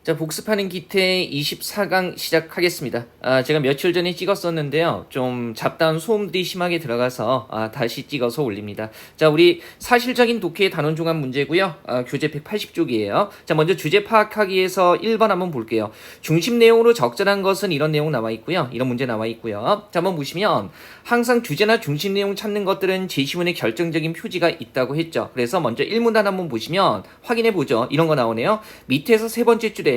자, 복습하는 기태 24강 시작하겠습니다. 제가 며칠 전에 찍었었는데요. 좀 잡다한 소음들이 심하게 들어가서 다시 찍어서 올립니다. 자, 우리 사실적인 독해의 단원 종합 문제고요. 교재 180쪽이에요. 자, 먼저 주제 파악하기 위해서 1번 한번 볼게요. 중심 내용으로 적절한 것은 이런 내용 나와 있고요. 이런 문제 나와 있고요. 자, 한번 보시면 항상 주제나 중심 내용 찾는 것들은 제시문에 결정적인 표지가 있다고 했죠. 그래서 먼저 1문단 한번 보시면 확인해 보죠. 이런 거 나오네요. 밑에서 세 번째 줄에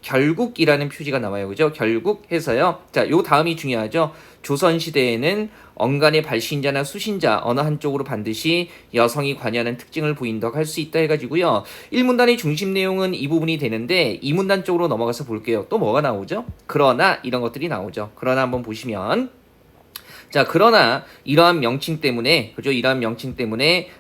결국이라는 표지가 나와요. 그죠? 결국 해서요. 자, 요 다음이 중요하죠. 조선시대에는 언간의 발신자나 수신자 어느 한쪽으로 반드시 여성이 관여하는 특징을 보인다고 할 수 있다 해가지고요. 1문단의 중심 내용은 이 부분이 되는데 2문단 쪽으로 넘어가서 볼게요. 또 뭐가 나오죠? 그러나 이런 것들이 나오죠. 그러나 한번 보시면 자, 그러나 이러한 명칭 때문에 이러한 명칭 때문에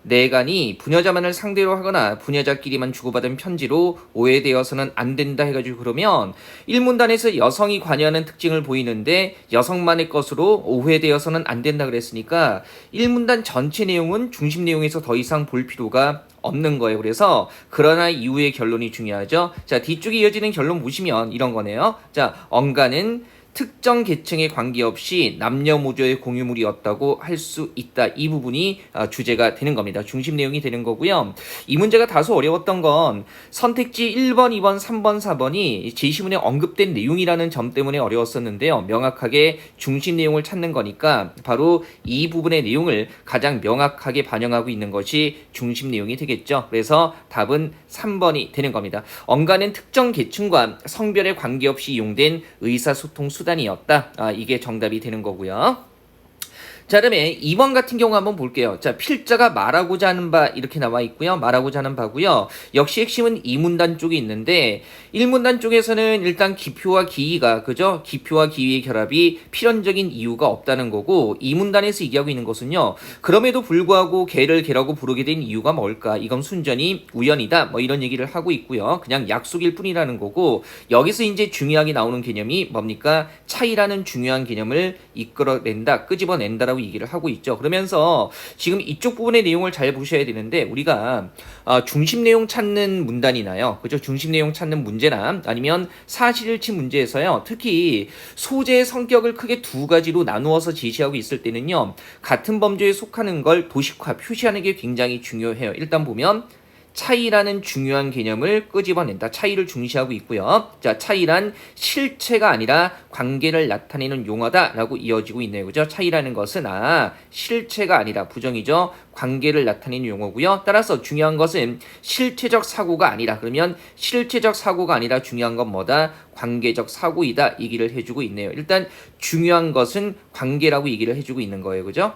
내간이 부녀자만을 상대로 하거나 부녀자끼리만 주고받은 편지로 오해되어서는 안 된다 해가지고 그러면 1문단에서 여성이 관여하는 특징을 보이는데 여성만의 것으로 오해되어서는 안 된다 그랬으니까 1문단 전체 내용은 중심 내용에서 더 이상 볼 필요가 없는 거예요. 그래서 그러나 이후의 결론이 중요하죠. 자, 뒤쪽에 이어지는 결론 보시면 이런 거네요. 자, 언간은 특정 계층에 관계없이 남녀모조의 공유물이었다고 할 수 있다. 이 부분이 주제가 되는 겁니다. 중심 내용이 되는 거고요. 이 문제가 다소 어려웠던 건 선택지 1번, 2번, 3번, 4번이 제시문에 언급된 내용이라는 점 때문에 어려웠었는데요. 명확하게 중심 내용을 찾는 거니까 바로 이 부분의 내용을 가장 명확하게 반영하고 있는 것이 중심 내용이 되겠죠. 그래서 답은 3번이 되는 겁니다. 언간은 특정 계층과 성별에 관계없이 이용된 의사소통 수단이었다. 이게 정답이 되는 거고요. 자, 그다음에 2번 같은 경우 한번 볼게요. 자, 필자가 말하고자 하는 바 이렇게 나와 있고요. 말하고자 하는 바고요. 역시 핵심은 2문단 쪽에 있는데 1문단 쪽에서는 일단 기표와 기의가 그죠? 기표와 기의의 결합이 필연적인 이유가 없다는 거고 2문단에서 얘기하고 있는 것은요. 그럼에도 불구하고 개를 개라고 부르게 된 이유가 뭘까? 이건 순전히 우연이다. 뭐 이런 얘기를 하고 있고요. 그냥 약속일 뿐이라는 거고 여기서 이제 중요하게 나오는 개념이 뭡니까? 차이라는 중요한 개념을 이끌어낸다. 끄집어낸다라고 얘기를 하고 있죠. 그러면서 지금 이쪽 부분의 내용을 잘 보셔야 되는데 우리가 중심 내용 찾는 문단이나요. 그죠? 중심 내용 찾는 문제나 아니면 사실일치 문제에서요. 특히 소재의 성격을 크게 두 가지로 나누어서 제시하고 있을 때는요. 같은 범주에 속하는 걸 도식화, 표시하는 게 굉장히 중요해요. 일단 보면 차이라는 중요한 개념을 끄집어낸다. 차이를 중시하고 있고요. 자, 차이란 실체가 아니라 관계를 나타내는 용어다라고 이어지고 있네요. 그죠? 차이라는 것은 실체가 아니라 부정이죠. 관계를 나타내는 용어고요. 따라서 중요한 것은 실체적 사고가 아니라 그러면 실체적 사고가 아니라 중요한 건 뭐다? 관계적 사고이다. 얘기를 해주고 있네요. 일단 중요한 것은 관계라고 얘기를 해주고 있는 거예요. 그죠?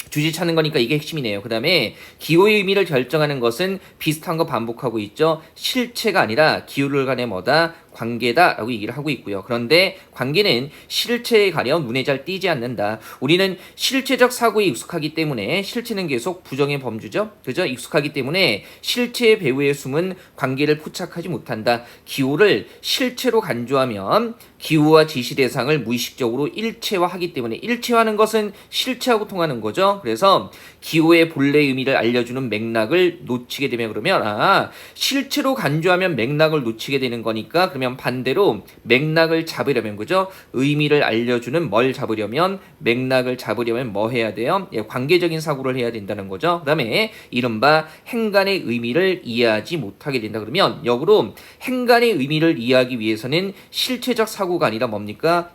주제 찾는 거니까 이게 핵심이네요. 그 다음에 기호의 의미를 결정하는 것은 비슷한 거 반복하고 있죠. 실체가 아니라 기호를 간에 뭐다? 관계다라고 얘기를 하고 있고요. 그런데 관계는 실체에 가려 눈에 잘 띄지 않는다. 우리는 실체적 사고에 익숙하기 때문에 실체는 계속 부정의 범주죠. 그죠? 익숙하기 때문에 실체의 배후에 숨은 관계를 포착하지 못한다. 기호를 실체로 간주하면 기호와 지시 대상을 무의식적으로 일체화하기 때문에 일체화하는 것은 실체하고 통하는 거죠. 그래서 기호의 본래 의미를 알려주는 맥락을 놓치게 되면 그러면 실체로 간주하면 맥락을 놓치게 되는 거니까 그러면 반대로 맥락을 잡으려면 그죠? 의미를 알려주는 뭘 잡으려면 맥락을 잡으려면 뭐 해야 돼요? 관계적인 사고를 해야 된다는 거죠. 그 다음에 이른바 행간의 의미를 이해하지 못하게 된다 그러면 역으로 행간의 의미를 이해하기 위해서는 실체적 사고가 아니라 뭡니까?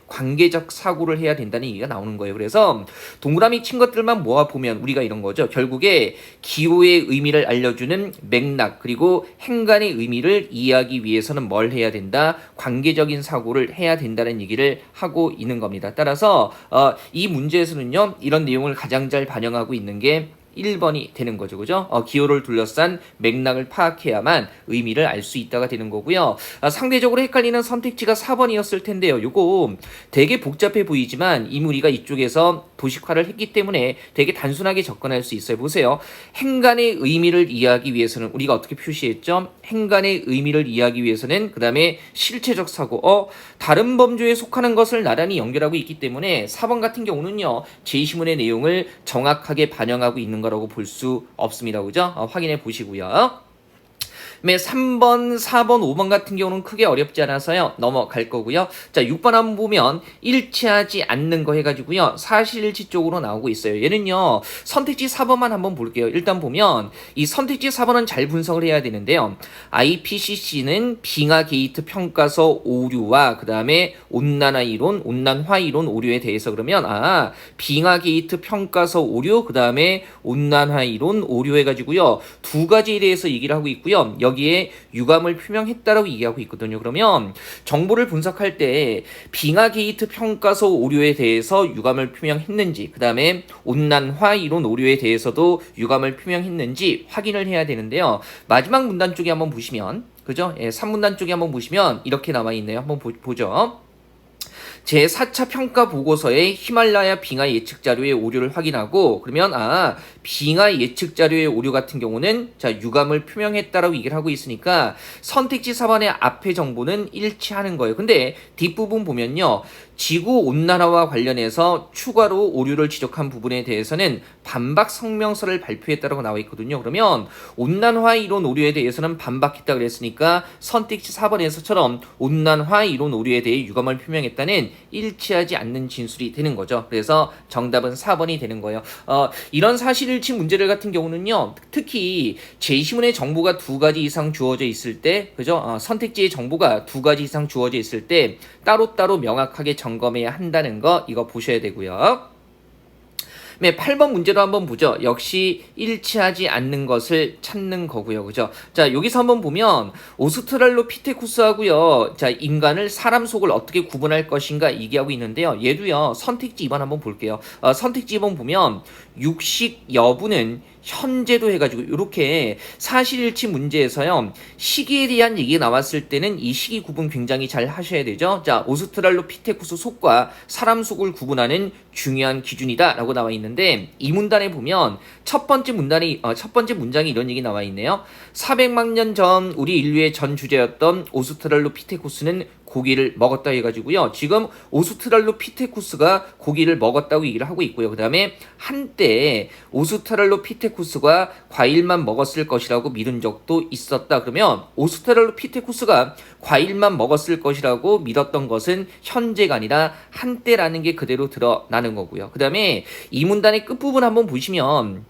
관계적 사고를 해야 된다는 얘기가 나오는 거예요. 그래서 동그라미 친 것들만 모아보면 우리가 이런 거죠. 결국에 기호의 의미를 알려주는 맥락 그리고 행간의 의미를 이해하기 위해서는 뭘 해야 된다? 관계적인 사고를 해야 된다는 얘기를 하고 있는 겁니다. 따라서 이 문제에서는요. 이런 내용을 가장 잘 반영하고 있는 게 1번이 되는 거죠. 그죠? 기호를 둘러싼 맥락을 파악해야만 의미를 알 수 있다가 되는 거고요. 상대적으로 헷갈리는 선택지가 4번이었을 텐데요. 요거 되게 복잡해 보이지만 이미 우리가 이쪽에서 도식화를 했기 때문에 되게 단순하게 접근할 수 있어요. 보세요. 행간의 의미를 이해하기 위해서는 우리가 어떻게 표시했죠? 행간의 의미를 이해하기 위해서는 그 다음에 실체적 사고 다른 범주에 속하는 것을 나란히 연결하고 있기 때문에 4번 같은 경우는요. 제시문의 내용을 정확하게 반영하고 있는 거라고 볼 수 없습니다. 그죠? 확인해 보시고요. 3번, 4번, 5번 같은 경우는 크게 어렵지 않아서요. 넘어갈 거고요. 자, 6번 한번 보면 일치하지 않는 거 해가지고요. 사실일치 쪽으로 나오고 있어요. 얘는요. 선택지 4번만 한번 볼게요. 일단 보면 이 선택지 4번은 잘 분석을 해야 되는데요. IPCC는 빙하 게이트 평가서 오류와 그 다음에 온난화 이론, 온난화 이론 오류에 대해서 그러면 빙하 게이트 평가서 오류, 그 다음에 온난화 이론 오류 해가지고요. 두 가지에 대해서 얘기를 하고 있고요. 여기에 유감을 표명했다라고 얘기하고 있거든요. 그러면 정보를 분석할 때 빙하 게이트 평가서 오류에 대해서 유감을 표명했는지, 그 다음에 온난화 이론 오류에 대해서도 유감을 표명했는지 확인을 해야 되는데요. 마지막 문단 쪽에 한번 보시면, 그죠? 3문단 쪽에 한번 보시면 이렇게 나와 있네요. 한번 보죠. 제4차 평가 보고서의 히말라야 빙하 예측 자료의 오류를 확인하고, 그러면 빙하 예측 자료의 오류 같은 경우는 자 유감을 표명했다라고 얘기를 하고 있으니까 선택지 4번의 앞의 정보는 일치하는 거예요. 근데 뒷부분 보면요. 지구 온난화와 관련해서 추가로 오류를 지적한 부분에 대해서는 반박 성명서를 발표했다라고 나와 있거든요. 그러면 온난화 이론 오류에 대해서는 반박했다 그랬으니까 선택지 4번에서처럼 온난화 이론 오류에 대해 유감을 표명했다는 일치하지 않는 진술이 되는 거죠. 그래서 정답은 4번이 되는 거예요. 이런 사실일치 문제들 같은 경우는요. 특히 제시문의 정보가 두 가지 이상 주어져 있을 때, 그죠? 선택지의 정보가 두 가지 이상 주어져 있을 때 따로따로 명확하게 점검해야 한다는 거 이거 보셔야 되고요. 네, 8번 문제로 한번 보죠. 역시 일치하지 않는 것을 찾는 거고요. 그죠? 자, 여기서 한번 보면 오스트랄로피테쿠스하고요. 자, 인간을 사람 속을 어떻게 구분할 것인가 얘기하고 있는데요. 얘도요. 선택지 2번 한번 볼게요. 선택지 2번 보면 육식 여부는 현재도 해가지고 이렇게 사실일치 문제에서요. 시기에 대한 얘기가 나왔을 때는 이 시기 구분 굉장히 잘 하셔야 되죠. 자, 오스트랄로피테쿠스 속과 사람 속을 구분하는 중요한 기준이다 라고 나와 있는데 이 문단에 보면 첫 번째 문장이 이런 얘기 나와 있네요. 400만 년 전 우리 인류의 전 주제였던 오스트랄로피테쿠스는 고기를 먹었다 해가지고요. 지금 오스트랄로피테쿠스가 고기를 먹었다고 얘기를 하고 있고요. 그 다음에 한때 오스트랄로피테쿠스가 과일만 먹었을 것이라고 믿은 적도 있었다. 그러면 오스트랄로피테쿠스가 과일만 먹었을 것이라고 믿었던 것은 현재가 아니라 한때라는 게 그대로 드러나는 거고요. 그 다음에 이 문단의 끝부분 한번 보시면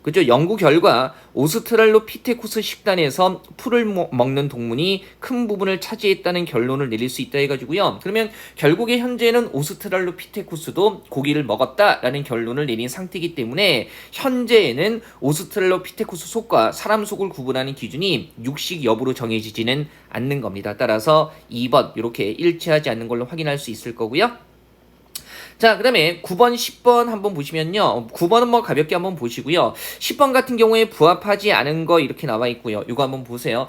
그죠? 연구 결과 오스트랄로피테쿠스 식단에서 풀을 먹는 동물이 큰 부분을 차지했다는 결론을 내릴 수 있다 해가지고요. 그러면 결국에 현재는 오스트랄로피테쿠스도 고기를 먹었다라는 결론을 내린 상태이기 때문에 현재에는 오스트랄로피테쿠스 속과 사람 속을 구분하는 기준이 육식 여부로 정해지지는 않는 겁니다. 따라서 2번 이렇게 일치하지 않는 걸로 확인할 수 있을 거고요. 자, 그 다음에 9번, 10번 한번 보시면요. 9번은 뭐 가볍게 한번 보시고요. 10번 같은 경우에 부합하지 않은 거 이렇게 나와 있고요. 이거 한번 보세요.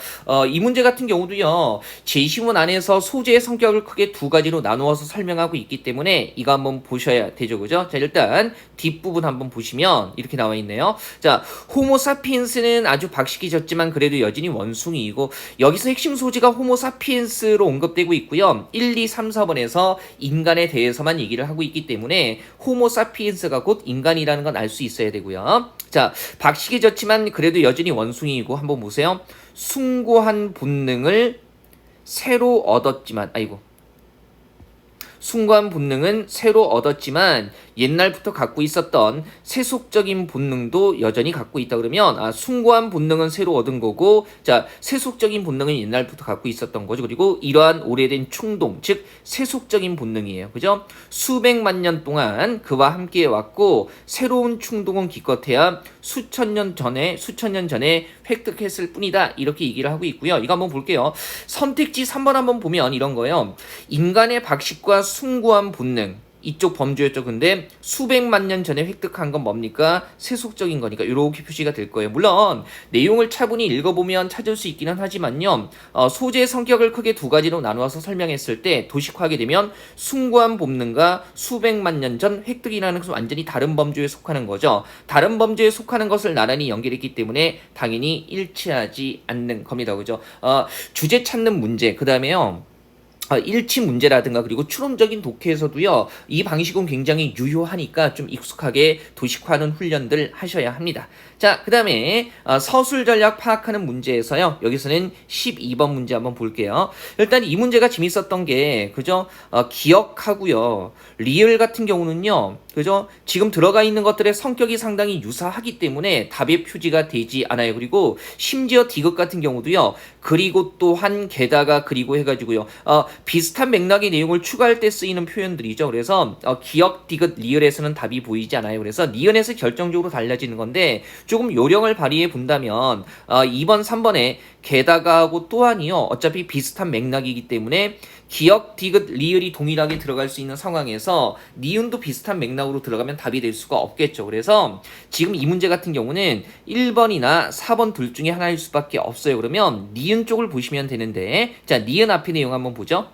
이 문제 같은 경우도요. 제시문 안에서 소재의 성격을 크게 두 가지로 나누어서 설명하고 있기 때문에 이거 한번 보셔야 되죠. 그죠? 자, 일단 뒷부분 한번 보시면 이렇게 나와 있네요. 자, 호모사피엔스는 아주 박식이졌지만 그래도 여전히 원숭이이고 여기서 핵심 소재가 호모사피엔스로 언급되고 있고요. 1, 2, 3, 4번에서 인간에 대해서만 얘기를 하고 있기 때문에 호모사피엔스가 곧 인간이라는 건 알 수 있어야 되고요. 자, 박식해졌지만 그래도 여전히 원숭이이고 한번 보세요. 숭고한 본능을 새로 얻었지만 숭고한 본능은 새로 얻었지만 옛날부터 갖고 있었던 세속적인 본능도 여전히 갖고 있다 그러면 숭고한 본능은 새로 얻은 거고 자 세속적인 본능은 옛날부터 갖고 있었던 거죠. 그리고 이러한 오래된 충동 즉 세속적인 본능이에요. 그죠? 수백만 년 동안 그와 함께 왔고 새로운 충동은 기껏해야 수천 년 전에 획득했을 뿐이다. 이렇게 얘기를 하고 있고요. 이거 한번 볼게요. 선택지 3번 한번 보면 이런 거예요. 인간의 박식과 숭고한 본능 이쪽 범주였죠. 근데 수백만 년 전에 획득한 건 뭡니까? 세속적인 거니까 이렇게 표시가 될 거예요. 물론 내용을 차분히 읽어보면 찾을 수 있기는 하지만요. 소재의 성격을 크게 두 가지로 나누어서 설명했을 때 도식화하게 되면 숭고한 본능과 수백만 년 전 획득이라는 것은 완전히 다른 범주에 속하는 거죠. 다른 범주에 속하는 것을 나란히 연결했기 때문에 당연히 일치하지 않는 겁니다. 그죠? 주제 찾는 문제 그 다음에요. 일치 문제라든가 그리고 추론적인 독해에서도요 이 방식은 굉장히 유효하니까 좀 익숙하게 도식화하는 훈련들 하셔야 합니다. 자, 그 다음에 서술 전략 파악하는 문제에서요 여기서는 12번 문제 한번 볼게요. 일단 이 문제가 재밌었던 게 그죠? 기억하고요 리을 같은 경우는요 그죠? 지금 들어가 있는 것들의 성격이 상당히 유사하기 때문에 답의 표지가 되지 않아요. 그리고 심지어 디귿 같은 경우도요 그리고 또한 게다가 그리고 해가지고요 비슷한 맥락의 내용을 추가할 때 쓰이는 표현들이죠. 그래서 기억, 디귿, 리을에서는 답이 보이지 않아요. 그래서 니은에서 결정적으로 달라지는 건데 조금 요령을 발휘해 본다면 2번, 3번에 게다가하고 또한이요. 어차피 비슷한 맥락이기 때문에 기억, 디귿, 리을이 동일하게 들어갈 수 있는 상황에서 니은도 비슷한 맥락으로 들어가면 답이 될 수가 없겠죠. 그래서 지금 이 문제 같은 경우는 1번이나 4번 둘 중에 하나일 수밖에 없어요. 그러면 니은 쪽을 보시면 되는데 자, 니은 앞의 내용 한번 보죠.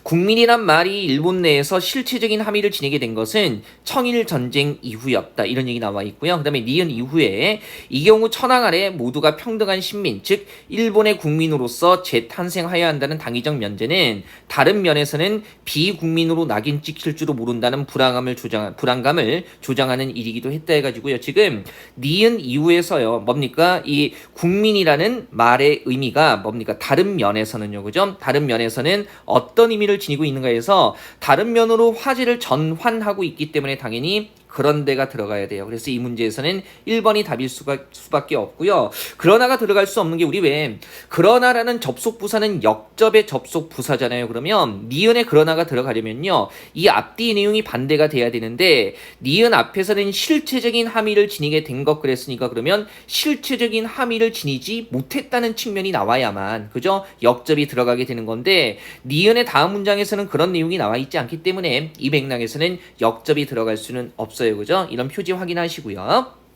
국민이란 말이 일본 내에서 실체적인 함의를 지니게 된 것은 청일 전쟁 이후였다. 이런 얘기 나와 있고요. 그 다음에 니은 이후에 이 경우 천황 아래 모두가 평등한 신민, 즉 일본의 국민으로서 재탄생하여야 한다는 당위적 면제는 다른 면에서는 비국민으로 낙인 찍힐 줄도 모른다는 불안감을 조장하는 일이기도 했다 해가지고요. 지금 니은 이후에서요. 뭡니까? 이 국민이라는 말의 의미가 뭡니까? 다른 면에서는요. 그죠? 다른 면에서는 어떤 의미를 지니고 있는가 해서 다른 면으로 화제를 전환하고 있기 때문에 당연히 그런 데가 들어가야 돼요. 그래서 이 문제에서는 1번이 답일 수밖에 없고요. 그러나가 들어갈 수 없는 게 우리 왜 그러나라는 접속 부사는 역접의 접속 부사잖아요. 그러면 니은에 그러나가 들어가려면요. 이 앞뒤 내용이 반대가 돼야 되는데 니은 앞에서는 실체적인 함의를 지니게 된 것 그랬으니까 그러면 실체적인 함의를 지니지 못했다는 측면이 나와야만 그죠? 역접이 들어가게 되는 건데 니은의 다음 문장에서는 그런 내용이 나와 있지 않기 때문에 이 맥락에서는 역접이 들어갈 수는 없어요. 그죠? 이런 표지 확인하시고요.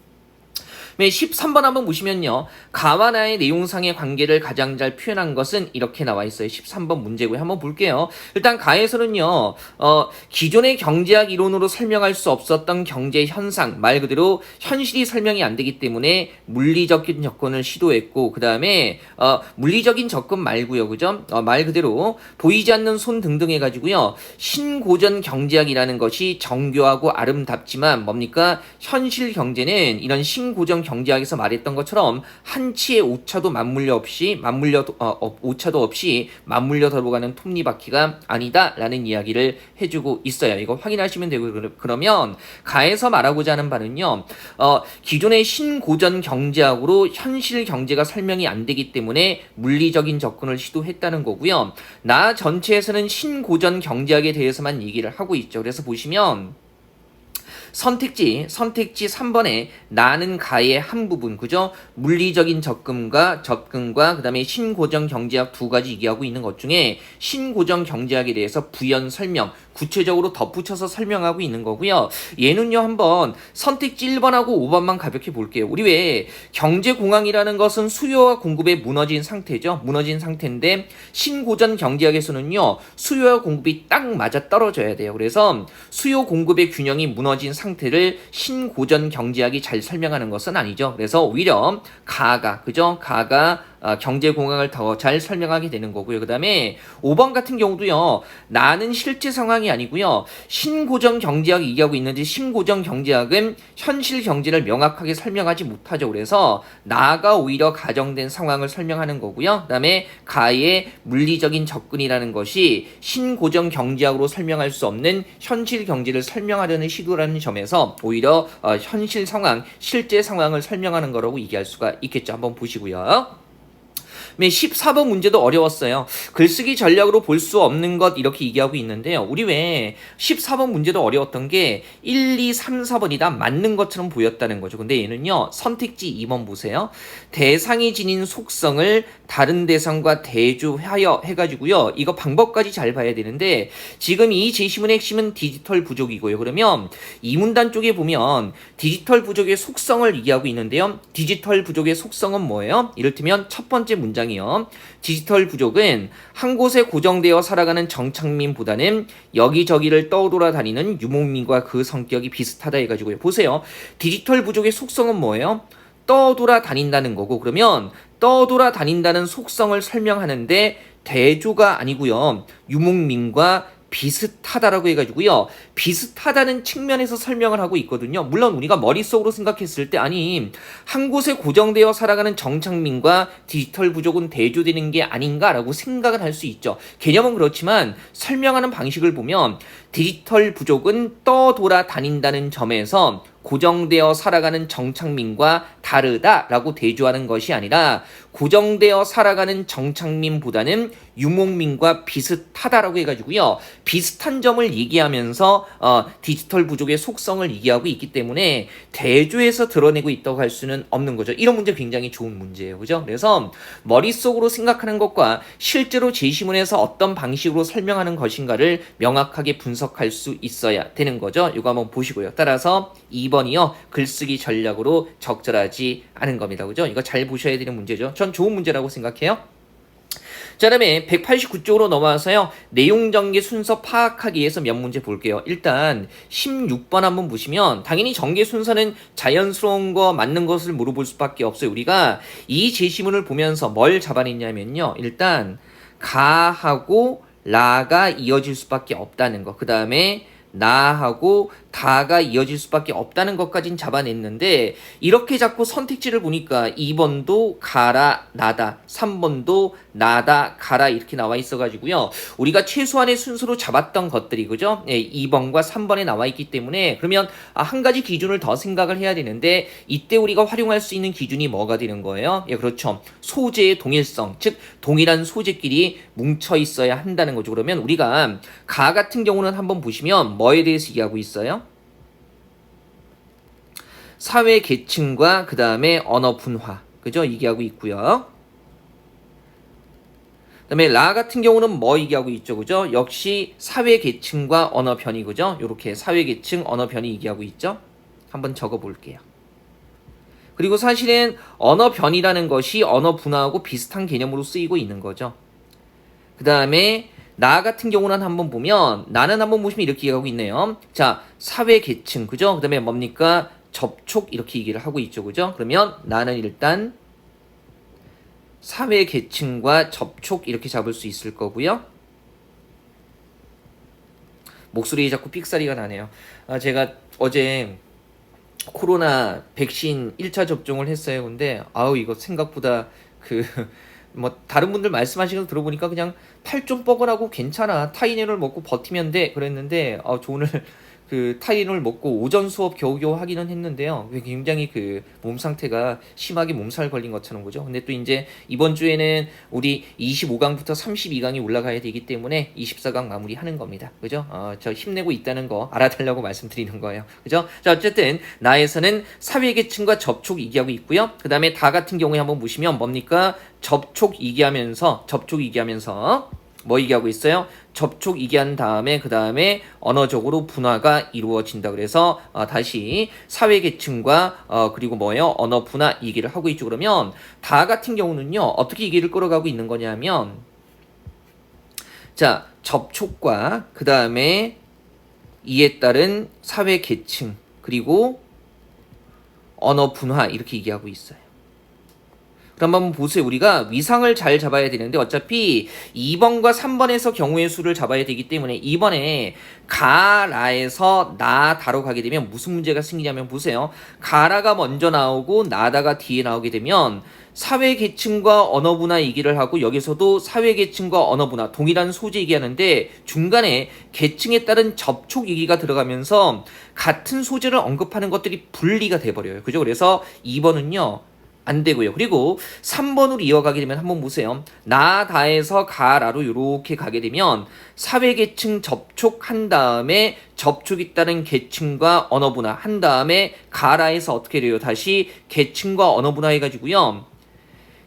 13번 한번 보시면요. 가와 나의 내용상의 관계를 가장 잘 표현한 것은 이렇게 나와 있어요. 13번 문제고요. 한번 볼게요. 일단 가에서는요. 기존의 경제학 이론으로 설명할 수 없었던 경제 현상, 말 그대로 현실이 설명이 안 되기 때문에 물리적인 접근을 시도했고 그 다음에 물리적인 접근 말고요. 그죠? 말 그대로 보이지 않는 손 등등 해가지고요. 신고전 경제학이라는 것이 정교하고 아름답지만 뭡니까? 현실 경제는 이런 신고전 경제학에서 말했던 것처럼 한치의 오차도 없이 맞물려 들어가는 톱니바퀴가 아니다라는 이야기를 해주고 있어요. 이거 확인하시면 되고 그러면 가에서 말하고자 하는 바는요. 기존의 신고전 경제학으로 현실 경제가 설명이 안 되기 때문에 물리적인 접근을 시도했다는 거고요. 나 전체에서는 신고전 경제학에 대해서만 얘기를 하고 있죠. 그래서 보시면 선택지 3번에 나는 가의 한 부분 그죠? 물리적인 접근과 그 다음에 신고정 경제학 두 가지 얘기하고 있는 것 중에 신고정 경제학에 대해서 부연 설명 구체적으로 덧붙여서 설명하고 있는 거고요. 얘는요 한번 선택지 1번하고 5번만 가볍게 볼게요. 우리 왜 경제공황이라는 것은 수요와 공급에 무너진 상태죠. 무너진 상태인데 신고전 경제학에서는요 수요와 공급이 딱 맞아 떨어져야 돼요. 그래서 수요 공급의 균형이 무너진 상태를 신고전 경제학이 잘 설명하는 것은 아니죠. 그래서 오히려 가가 경제공황을 더 잘 설명하게 되는 거고요. 그 다음에 5번 같은 경우도요. 나는 실제 상황이 아니고요. 신고정 경제학 얘기하고 있는데 신고정 경제학은 현실 경제를 명확하게 설명하지 못하죠. 그래서 나가 오히려 가정된 상황을 설명하는 거고요. 그 다음에 가의 물리적인 접근이라는 것이 신고정 경제학으로 설명할 수 없는 현실 경제를 설명하려는 시도라는 점에서 오히려 현실 상황, 실제 상황을 설명하는 거라고 얘기할 수가 있겠죠. 한번 보시고요. 14번 문제도 어려웠어요. 글쓰기 전략으로 볼 수 없는 것 이렇게 얘기하고 있는데요. 우리 왜 14번 문제도 어려웠던 게 1, 2, 3, 4번이 다 맞는 것처럼 보였다는 거죠. 근데 얘는요. 선택지 2번 보세요. 대상이 지닌 속성을 다른 대상과 대조하여 해가지고요. 이거 방법까지 잘 봐야 되는데 지금 이 제시문의 핵심은 디지털 부족이고요. 그러면 이 문단 쪽에 보면 디지털 부족의 속성을 얘기하고 있는데요. 디지털 부족의 속성은 뭐예요? 이를테면 첫 번째 문장이요. 디지털 부족은 한 곳에 고정되어 살아가는 정착민보다는 여기저기를 떠돌아다니는 유목민과 그 성격이 비슷하다 해가지고요. 보세요. 디지털 부족의 속성은 뭐예요? 떠돌아다닌다는 거고 그러면 떠돌아다닌다는 속성을 설명하는데 대조가 아니고요. 유목민과 비슷하다라고 해가지고요. 비슷하다는 측면에서 설명을 하고 있거든요. 물론 우리가 머릿속으로 생각했을 때 아니 한 곳에 고정되어 살아가는 정착민과 디지털 부족은 대조되는 게 아닌가라고 생각을 할 수 있죠. 개념은 그렇지만 설명하는 방식을 보면 디지털 부족은 떠돌아 다닌다는 점에서 고정되어 살아가는 정착민과 다르다라고 대조하는 것이 아니라 고정되어 살아가는 정착민보다는 유목민과 비슷하다라고 해가지고요. 비슷한 점을 얘기하면서 디지털 부족의 속성을 얘기하고 있기 때문에 대조해서 드러내고 있다고 할 수는 없는 거죠. 이런 문제 굉장히 좋은 문제예요. 그죠? 그래서 머릿속으로 생각하는 것과 실제로 제시문에서 어떤 방식으로 설명하는 것인가를 명확하게 분석할 수 있어야 되는 거죠. 이거 한번 보시고요. 따라서 2번이요. 글쓰기 전략으로 적절하지 않은 겁니다. 그죠? 이거 잘 보셔야 되는 문제죠. 전 좋은 문제라고 생각해요. 자, 다음에 189쪽으로 넘어와서요. 내용 전개 순서 파악하기 위해서 몇 문제 볼게요. 일단 16번 한번 보시면 당연히 전개 순서는 자연스러운 거 맞는 것을 물어볼 수밖에 없어요. 우리가 이 제시문을 보면서 뭘 잡아냈냐면요. 일단 가하고 라가 이어질 수밖에 없다는 거. 그 다음에 나하고 다가 이어질 수밖에 없다는 것까진 잡아냈는데 이렇게 자꾸 선택지를 보니까 2번도 가라 나다 3번도 나다 가라 이렇게 나와 있어가지고요. 우리가 최소한의 순서로 잡았던 것들이 그죠? 2번과 3번에 나와 있기 때문에 그러면 한 가지 기준을 더 생각을 해야 되는데 이때 우리가 활용할 수 있는 기준이 뭐가 되는 거예요? 그렇죠. 소재의 동일성 즉 동일한 소재끼리 뭉쳐 있어야 한다는 거죠. 그러면 우리가 가 같은 경우는 한번 보시면 뭐에 대해서 얘기하고 있어요? 사회 계층과 그 다음에 언어 분화 그죠? 얘기하고 있고요. 그 다음에 라 같은 경우는 뭐 얘기하고 있죠? 그죠? 역시 사회 계층과 언어 변이 그죠? 이렇게 사회 계층 언어 변이 얘기하고 있죠? 한번 적어 볼게요. 그리고 사실은 언어 변이라는 것이 언어 분화하고 비슷한 개념으로 쓰이고 있는 거죠. 그 다음에 나 같은 경우는 한번 보면 나는 한번 보시면 이렇게 얘기하고 있네요. 자, 사회 계층 그죠? 그 다음에 뭡니까? 접촉 이렇게 얘기를 하고 있죠. 그죠? 그러면 나는 일단 사회 계층과 접촉 이렇게 잡을 수 있을 거고요. 목소리에 자꾸 삑사리가 나네요. 제가 어제 코로나 백신 1차 접종을 했어요. 근데 이거 생각보다 뭐 다른 분들 말씀하시는 거 들어보니까 그냥 팔 좀 뻐근하고 괜찮아 타이레놀 먹고 버티면 돼 그랬는데 저 오늘 타이레놀 먹고 오전 수업 겨우겨우 하기는 했는데요. 굉장히 몸 상태가 심하게 몸살 걸린 것처럼 그죠. 근데 또 이제 이번 주에는 우리 25강부터 32강이 올라가야 되기 때문에 24강 마무리하는 겁니다. 그죠? 저 힘내고 있다는 거 알아달라고 말씀드리는 거예요. 그죠? 자, 어쨌든 나에서는 사회계층과 접촉 얘기하고 있고요. 그 다음에 다 같은 경우에 한번 보시면 뭡니까? 접촉 얘기하면서 뭐 얘기하고 있어요? 접촉 얘기한 다음에 그 다음에 언어적으로 분화가 이루어진다. 그래서 다시 사회계층과 그리고 뭐예요? 언어 분화 얘기를 하고 있죠. 그러면 다 같은 경우는요. 어떻게 얘기를 끌어가고 있는 거냐면 자 접촉과 그 다음에 이에 따른 사회계층 그리고 언어 분화 이렇게 얘기하고 있어요. 그럼 한번 보세요. 우리가 위상을 잘 잡아야 되는데 어차피 2번과 3번에서 경우의 수를 잡아야 되기 때문에 2번에 가라에서 나다로 가게 되면 무슨 문제가 생기냐면 보세요. 가라가 먼저 나오고 나다가 뒤에 나오게 되면 사회계층과 언어분화 얘기를 하고 여기서도 사회계층과 언어분화 동일한 소재 얘기하는데 중간에 계층에 따른 접촉 얘기가 들어가면서 같은 소재를 언급하는 것들이 분리가 돼버려요. 그죠? 그래서 2번은요. 안 되고요. 그리고 3번으로 이어가게 되면 한번 보세요. 나다에서 가라로 이렇게 가게 되면 사회계층 접촉한 다음에 접촉이 따른 계층과 언어분화 한 다음에 가라에서 어떻게 돼요? 다시 계층과 언어분화 해가지고요.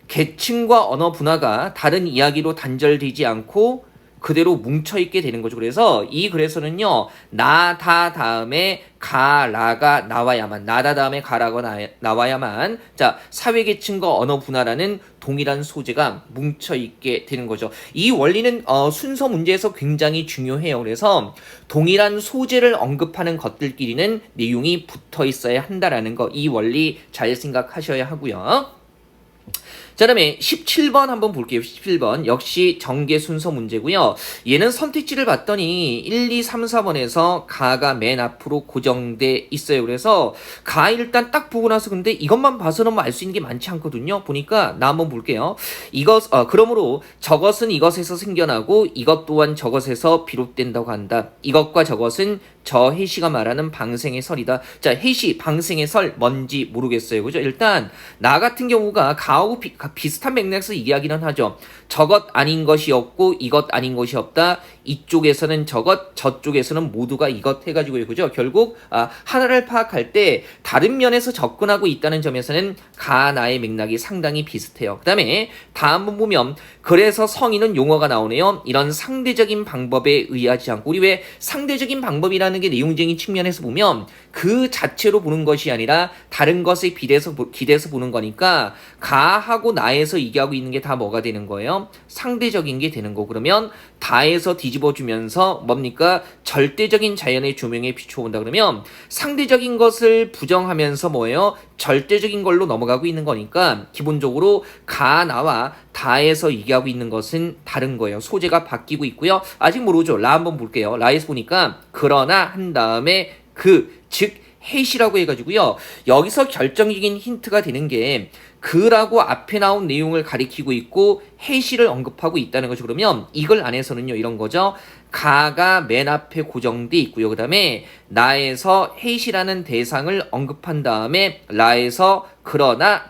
계층과 언어분화가 다른 이야기로 단절되지 않고 그대로 뭉쳐있게 되는 거죠. 그래서 이 글에서는요. 나다 다음에 가라가 나와야만 나다 다음에 가라가 나와야만 자 사회계층과 언어분화라는 동일한 소재가 뭉쳐있게 되는 거죠. 이 원리는 순서 문제에서 굉장히 중요해요. 그래서 동일한 소재를 언급하는 것들끼리는 내용이 붙어있어야 한다라는 거 이 원리 잘 생각하셔야 하고요. 자, 그다음에 17번 한번 볼게요. 17번 역시 전개 순서 문제고요. 얘는 선택지를 봤더니 1, 2, 3, 4번에서 가가 맨 앞으로 고정돼 있어요. 그래서 가 일단 딱 보고 나서 근데 이것만 봐서는 뭐 알 수 있는 게 많지 않거든요. 보니까 나 한번 볼게요. 그러므로 저것은 이것에서 생겨나고 이것 또한 저것에서 비롯된다고 한다. 이것과 저것은 저 해시가 말하는 방생의 설이다. 자, 해시, 방생의 설 뭔지 모르겠어요. 그죠? 일단 나 같은 경우가 가하고 비슷한 맥락에서 이야기는 하죠. 저것 아닌 것이 없고 이것 아닌 것이 없다. 이쪽에서는 저것, 저쪽에서는 모두가 이것 해가지고요. 그죠? 결국 하나를 파악할 때 다른 면에서 접근하고 있다는 점에서는 가나의 맥락이 상당히 비슷해요. 그 다음에 다음 번 보면 그래서 성인은 용어가 나오네요. 이런 상대적인 방법에 의하지 않고 우리 왜 상대적인 방법이라는 게 내용적인 측면에서 보면 그 자체로 보는 것이 아니라 다른 것에 기대서 보는 거니까 가하고 나에서 얘기하고 있는 게 다 뭐가 되는 거예요? 상대적인 게 되는 거. 그러면 다에서 뒤집어주면서 뭡니까? 절대적인 자연의 조명에 비춰본다 그러면 상대적인 것을 부정하면서 뭐예요? 절대적인 걸로 넘어가고 있는 거니까 기본적으로 가, 나와 다에서 얘기하고 있는 것은 다른 거예요. 소재가 바뀌고 있고요. 아직 모르죠. 라 한번 볼게요. 라에서 보니까 그러나 한 다음에 즉 해시라고 해가지고요. 여기서 결정적인 힌트가 되는 게 그라고 앞에 나온 내용을 가리키고 있고 해시를 언급하고 있다는 거죠. 그러면 이걸 안에서는요. 이런 거죠. 가가 맨 앞에 고정돼 있고요. 그 다음에 나에서 해시라는 대상을 언급한 다음에 라에서 그러나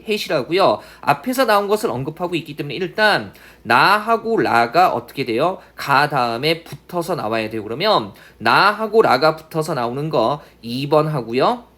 해시라고요. 앞에서 나온 것을 언급하고 있기 때문에 일단 나하고 라가 어떻게 돼요? 가 다음에 붙어서 나와야 돼요. 그러면 나하고 라가 붙어서 나오는 거 2번 하고요.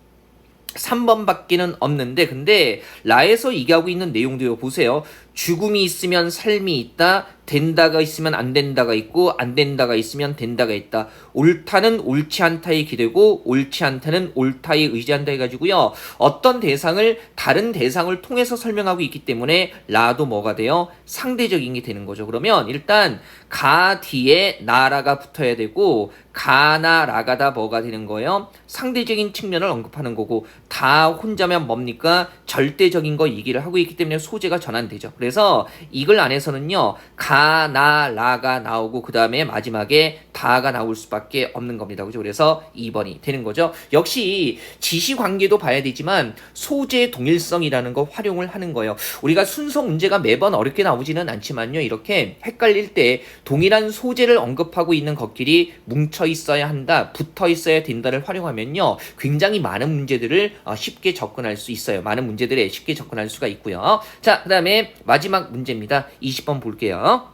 3번밖에는 없는데 근데 라에서 얘기하고 있는 내용도요. 보세요. 죽음이 있으면 삶이 있다. 된다가 있으면 안 된다가 있고 안 된다가 있으면 된다가 있다. 옳다는 옳지 않다에 기대고 옳지 않다는 옳다에 의지한다 해가지고요. 어떤 대상을 다른 대상을 통해서 설명하고 있기 때문에 라도 뭐가 돼요? 상대적인 게 되는 거죠. 그러면 일단 가 뒤에 나라가 붙어야 되고 가나 라가 다 뭐가 되는 거예요? 상대적인 측면을 언급하는 거고 다 혼자면 뭡니까? 절대적인 거 얘기를 하고 있기 때문에 소재가 전환되죠. 그래서 이걸 안에서는요. 가, 나, 라가 나오고 그 다음에 마지막에 다가 나올 수밖에 없는 겁니다. 그죠? 그래서 2번이 되는 거죠. 역시 지시관계도 봐야 되지만 소재의 동일성이라는 거 활용을 하는 거예요. 우리가 순서 문제가 매번 어렵게 나오지는 않지만요. 이렇게 헷갈릴 때 동일한 소재를 언급하고 있는 것끼리 뭉쳐 있어야 한다, 붙어 있어야 된다를 활용하면요. 굉장히 많은 문제들을 쉽게 접근할 수 있어요. 많은 문제들에 쉽게 접근할 수가 있고요. 자, 그 다음에 마지막 문제입니다. 20번 볼게요.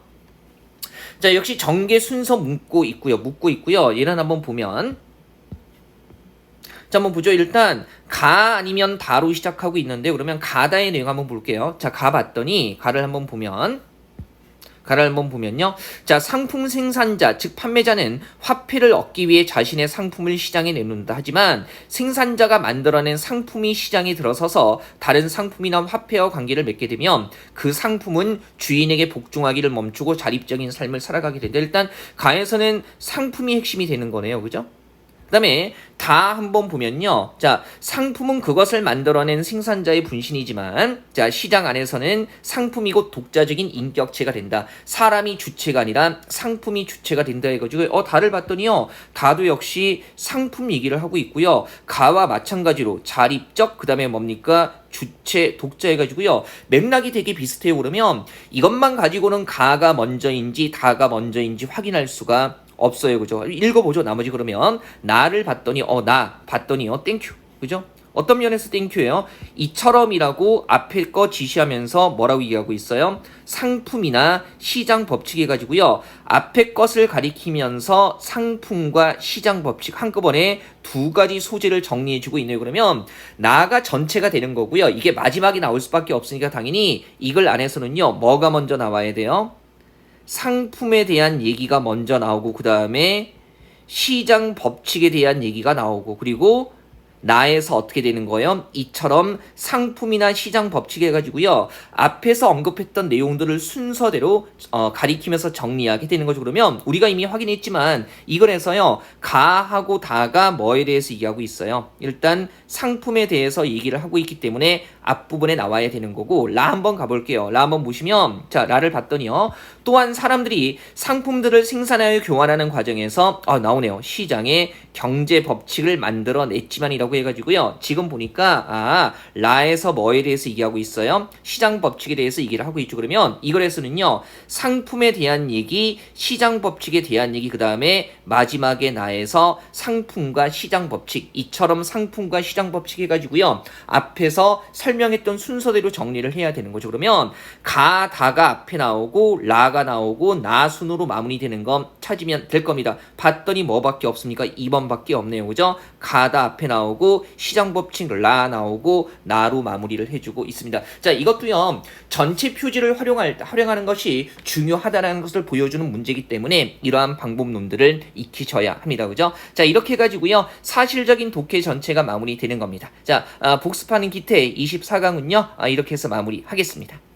자, 역시 전개 순서 묻고 있고요. 얘는 한번 보면 자, 한번 보죠. 일단 가 아니면 다로 시작하고 있는데 그러면 가다의 내용 한번 볼게요. 자, 가 봤더니 가를 한번 보면요. 자, 상품 생산자, 즉 판매자는 화폐를 얻기 위해 자신의 상품을 시장에 내놓는다. 하지만 생산자가 만들어낸 상품이 시장에 들어서서 다른 상품이나 화폐와 관계를 맺게 되면 그 상품은 주인에게 복종하기를 멈추고 자립적인 삶을 살아가게 된다. 일단 가에서는 상품이 핵심이 되는 거네요. 그죠? 그 다음에 다 한번 보면요. 자, 상품은 그것을 만들어낸 생산자의 분신이지만 자, 시장 안에서는 상품이 곧 독자적인 인격체가 된다. 사람이 주체가 아니라 상품이 주체가 된다 해가지고 다를 봤더니요. 다도 역시 상품 얘기를 하고 있고요. 가와 마찬가지로 자립적 그 다음에 뭡니까? 주체, 독자 해가지고요. 맥락이 되게 비슷해요. 그러면 이것만 가지고는 가가 먼저인지 다가 먼저인지 확인할 수가 없어요. 그죠? 읽어보죠. 나머지 그러면 나를 봤더니 땡큐. 그죠? 어떤 면에서 땡큐예요? 이처럼이라고 앞에 거 지시하면서 뭐라고 얘기하고 있어요? 상품이나 시장 법칙 해가지고요. 앞에 것을 가리키면서 상품과 시장 법칙 한꺼번에 두 가지 소재를 정리해주고 있네요. 그러면 나가 전체가 되는 거고요. 이게 마지막에 나올 수밖에 없으니까 당연히 이걸 안에서는요. 뭐가 먼저 나와야 돼요? 상품에 대한 얘기가 먼저 나오고 그 다음에 시장 법칙에 대한 얘기가 나오고 그리고 나에서 어떻게 되는 거예요? 이처럼 상품이나 시장 법칙 해가지고요. 앞에서 언급했던 내용들을 순서대로 가리키면서 정리하게 되는 거죠. 그러면 우리가 이미 확인했지만 이걸에서요. 가하고 다가 뭐에 대해서 얘기하고 있어요? 일단 상품에 대해서 얘기를 하고 있기 때문에 앞부분에 나와야 되는 거고, 라 한번 가볼게요. 라 한번 보시면, 자, 라를 봤더니요. 또한 사람들이 상품들을 생산하여 교환하는 과정에서, 나오네요. 시장의 경제 법칙을 만들어냈지만이라고 해가지고요. 지금 보니까, 라에서 뭐에 대해서 얘기하고 있어요? 시장 법칙에 대해서 얘기를 하고 있죠. 그러면 이거에서는요, 상품에 대한 얘기, 시장 법칙에 대한 얘기, 그 다음에 마지막에 나에서 상품과 시장 법칙, 이처럼 상품과 시장 법칙 해가지고요. 앞에서 설명했던 순서대로 정리를 해야 되는 거죠. 그러면 가, 다가 앞에 나오고 라가 나오고 나 순으로 마무리되는 거 찾으면 될 겁니다. 봤더니 뭐밖에 없습니까? 2번밖에 없네요. 그죠? 가다 앞에 나오고 시장 법칙 라 나오고 나로 마무리를 해주고 있습니다. 자, 이것도요. 전체 표지를 활용하는 것이 중요하다는 것을 보여주는 문제이기 때문에 이러한 방법론들을 익히셔야 합니다. 그죠? 자, 이렇게 해가지고요. 사실적인 독해 전체가 마무리되는 겁니다. 자, 복습하는 기태 24강은요. 이렇게 해서 마무리하겠습니다.